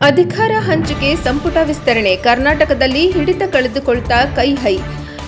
ಅಧಿಕಾರ ಹಂಚಿಕೆ ಸಂಪುಟ ವಿಸ್ತರಣೆ ಕರ್ನಾಟಕದಲ್ಲಿ ಹಿಡಿತ ಕಳೆದುಕೊಳ್ತಾ ಕೈ-ಹೈ.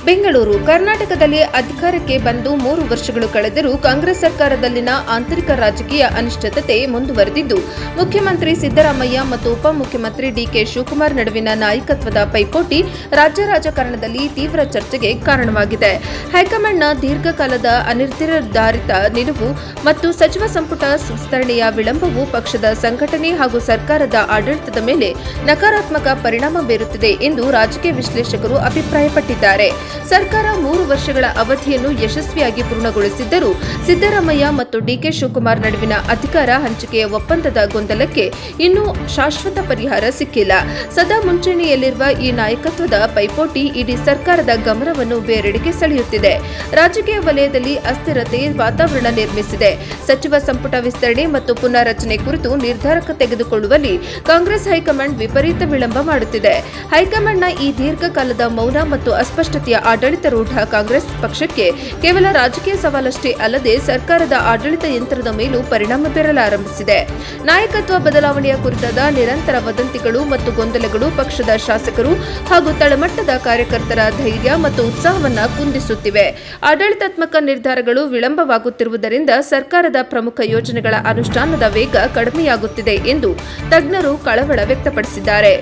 ಬೆಂಗಳೂರು ಕರ್ನಾಟಕದಲ್ಲಿ ಅಧಿಕಾರಕ್ಕೆ ಬಂದು 3 ವರ್ಷಗಳು ಕಳೆದರೂ ಕಾಂಗ್ರೆಸ್ ಸರ್ಕಾರದಲ್ಲಿನ ಆಂತರಿಕ ರಾಜಕೀಯ ಅನಿಶ್ಚಿತತೆ ಮುಂದುವರೆದಿದ್ದು, ಮುಖ್ಯಮಂತ್ರಿ ಸಿದ್ದರಾಮಯ್ಯ ಮತ್ತು ಉಪಮುಖ್ಯಮಂತ್ರಿ ಡಿಕೆ ಶಿವಕುಮಾರ್ ನಡುವಿನ ನಾಯಕತ್ವದ ಪೈಪೋಟಿ ರಾಜ್ಯ ರಾಜಕಾರಣದಲ್ಲಿ ತೀವ್ರ ಚರ್ಚೆಗೆ ಕಾರಣವಾಗಿದೆ. ಹೈಕಮಾಂಡ್ನ ದೀರ್ಘಕಾಲದ ಅನಿರ್ಧಾರಿತ ನಿಲುವು ಮತ್ತು ಸಚಿವ ಸಂಪುಟ ವಿಸ್ತರಣೆಯ ವಿಳಂಬವು ಪಕ್ಷದ ಸಂಘಟನೆ ಹಾಗೂ ಸರ್ಕಾರದ ಆಡಳಿತದ ಮೇಲೆ ನಕಾರಾತ್ಮಕ ಪರಿಣಾಮ ಬೀರುತ್ತಿದೆ ಎಂದು ರಾಜಕೀಯ ವಿಶ್ಲೇಷಕರು ಅಭಿಪ್ರಾಯಪಟ್ಟಿದ್ದಾರೆ. ಸರ್ಕಾರ 3 ವರ್ಷಗಳ ಅವಧಿಯನ್ನು ಯಶಸ್ವಿಯಾಗಿ ಪೂರ್ಣಗೊಳಿಸಿದ್ದರೂ ಸಿದ್ದರಾಮಯ್ಯ ಮತ್ತು ಡಿಕೆ ಶಿವಕುಮಾರ್ ನಡುವಿನ ಅಧಿಕಾರ ಹಂಚಿಕೆಯ ಒಪ್ಪಂದದ ಗೊಂದಲಕ್ಕೆ ಇನ್ನೂ ಶಾಶ್ವತ ಪರಿಹಾರ ಸಿಕ್ಕಿಲ್ಲ. ಸದಾ ಮುಂಚೂಣಿಯಲ್ಲಿರುವ ಈ ನಾಯಕತ್ವದ ಪೈಪೋಟಿ ಇಡೀ ಸರ್ಕಾರದ ಗಮನವನ್ನು ಬೇರೆಡೆಗೆ ಸೆಳೆಯುತ್ತಿದೆ. ರಾಜಕೀಯ ವಲಯದಲ್ಲಿ ಅಸ್ಥಿರತೆ ವಾತಾವರಣ ನಿರ್ಮಿಸಿದೆ. ಸಚಿವ ಸಂಪುಟ ವಿಸ್ತರಣೆ ಮತ್ತು ಪುನಾರಚನೆ ಕುರಿತು ನಿರ್ಧಾರ ತೆಗೆದುಕೊಳ್ಳುವಲ್ಲಿ ಕಾಂಗ್ರೆಸ್ ಹೈಕಮಾಂಡ್ ವಿಪರೀತ ವಿಳಂಬ ಮಾಡುತ್ತಿದೆ. ಹೈಕಮಾಂಡ್ನ ಈ ದೀರ್ಘಕಾಲದ ಮೌನ ಮತ್ತು ಅಸ್ಪಷ್ಟತೆಯ ಆಡಳಿತಾರೂಢ ಕಾಂಗ್ರೆಸ್ ಪಕ್ಷಕ್ಕೆ ಕೇವಲ ರಾಜಕೀಯ ಸವಾಲಷ್ಟೇ ಅಲ್ಲದೆ ಸರ್ಕಾರದ ಆಡಳಿತ ಯಂತ್ರದ ಮೇಲೂ ಪರಿಣಾಮ ಬೀರಲಾರಂಭಿಸಿದೆ. ನಾಯಕತ್ವ ಬದಲಾವಣೆಯ ಕುರಿತಾದ ನಿರಂತರ ವದಂತಿಗಳು ಮತ್ತು ಗೊಂದಲಗಳು ಪಕ್ಷದ ಶಾಸಕರು ಹಾಗೂ ತಳಮಟ್ಟದ ಕಾರ್ಯಕರ್ತರ ಧೈರ್ಯ ಮತ್ತು ಉತ್ಸಾಹವನ್ನು ಕುಂದಿಸುತ್ತಿವೆ. ಆಡಳಿತಾತ್ಮಕ ನಿರ್ಧಾರಗಳು ವಿಳಂಬವಾಗುತ್ತಿರುವುದರಿಂದ ಸರ್ಕಾರದ ಪ್ರಮುಖ ಯೋಜನೆಗಳ ಅನುಷ್ಠಾನದ ವೇಗ ಕಡಿಮೆಯಾಗುತ್ತಿದೆ ಎಂದು ತಜ್ಞರು ಕಳವಳ ವ್ಯಕ್ತಪಡಿಸಿದ್ದಾರೆ.